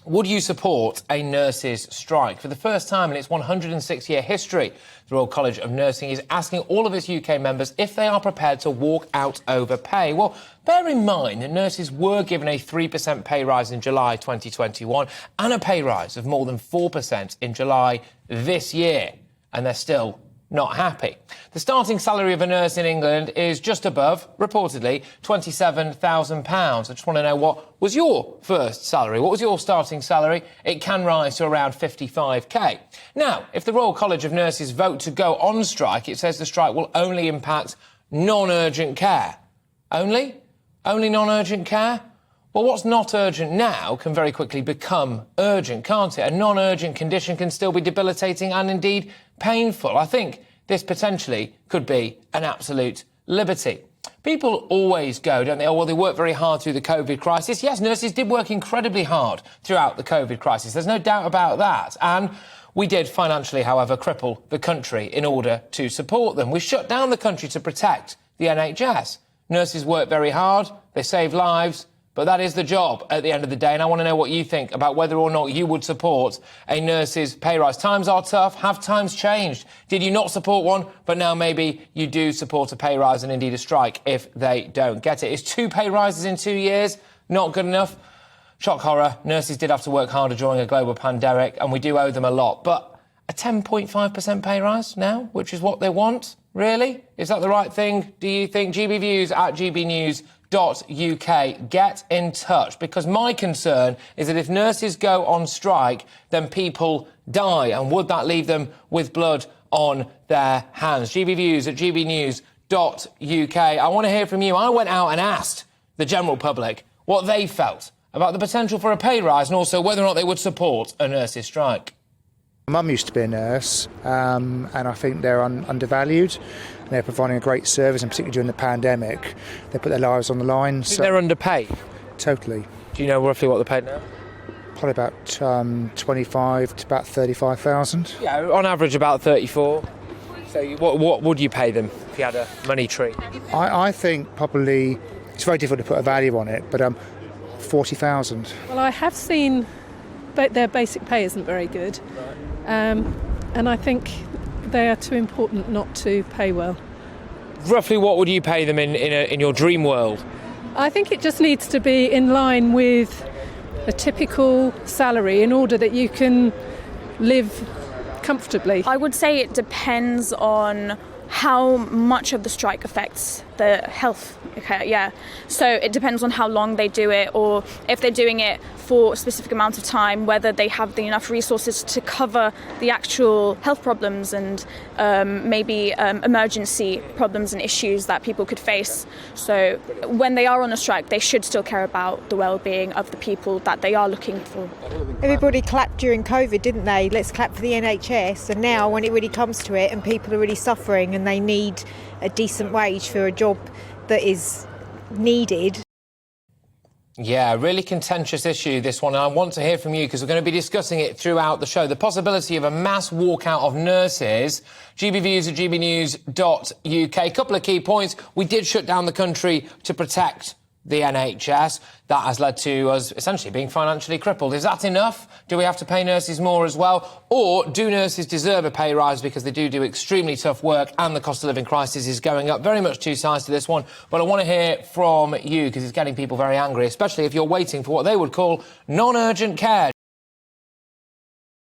Would you support a nurses' strike? For the first time in its 106-year history, the Royal College of Nursing is asking all of its UK members if they are prepared to walk out over pay. Well, bear in mind that nurses were given a 3% pay rise in July 2021 and a pay rise of more than 4% in July this year, and they're still not happy. The starting salary of a nurse in England is just above, reportedly, £27,000. I just want to know, what was your first salary? What was your starting salary? It can rise to around 55k. Now, if the Royal College of Nurses vote to go on strike, it says the strike will only impact non-urgent care. Only? Only non-urgent care? Well, what's not urgent now can very quickly become urgent, can't it? A non-urgent condition can still be debilitating and indeed painful. I think this potentially could be an absolute liberty. People always go, don't they? Oh, well, they worked very hard through the COVID crisis. Yes, nurses did work incredibly hard throughout the COVID crisis. There's no doubt about that. And we did financially, however, cripple the country in order to support them. We shut down the country to protect the NHS. Nurses work very hard. They save lives. But that is the job at the end of the day, and I want to know what you think about whether or not you would support a nurse's pay rise. Times are tough. Have times changed? Did you not support one, but now maybe you do support a pay rise and indeed a strike if they don't get it? Is 2 pay rises in 2 years not good enough? Shock horror, nurses did have to work harder during a global pandemic, and we do owe them a lot. But a 10.5% pay rise now, which is what they want? Really? Is that the right thing, do you think? GBViews at GBNews.uk. Get in touch, because my concern is that if nurses go on strike, then people die, and would that leave them with blood on their hands? GBViews at GBNews.uk. I want to hear from you. I went out and asked the general public what they felt about the potential for a pay rise and also whether or not they would support a nurses' strike. Mum used to be a nurse, and I think they're undervalued. They're providing a great service, and particularly during the pandemic, they put their lives on the line. So they're underpaid? Totally. Do you know roughly what they're paid now? Probably about 25 to about 35,000. Yeah, on average about 34. So what would you pay them if you had a money tree? I think probably, it's very difficult to put a value on it, but 40,000. Well, I have seen their basic pay isn't very good. Right. And I think they are too important not to pay well. Roughly what would you pay them in your dream world? I think it just needs to be in line with a typical salary in order that you can live comfortably. I would say it depends on how much of the strike affects the health. Okay, yeah. So it depends on how long they do it, or if they're doing it for a specific amount of time, whether they have enough resources to cover the actual health problems and maybe emergency problems and issues that people could face. So when they are on a strike, they should still care about the well-being of the people that they are looking for. Everybody clapped during COVID, didn't they? Let's clap for the NHS. And now when it really comes to it and people are really suffering and they need a decent wage for a job that is needed. Yeah, really contentious issue, this one. And I want to hear from you because we're going to be discussing it throughout the show. The possibility of a mass walkout of nurses. GBViews at GBNews.uk. A couple of key points. We did shut down the country to protect the NHS. That has led to us essentially being financially crippled. Is that enough? Do we have to pay nurses more as well? Or do nurses deserve a pay rise because they do extremely tough work and the cost of living crisis is going up? Very much two sides to this one. But I want to hear from you because it's getting people very angry, especially if you're waiting for what they would call non-urgent care.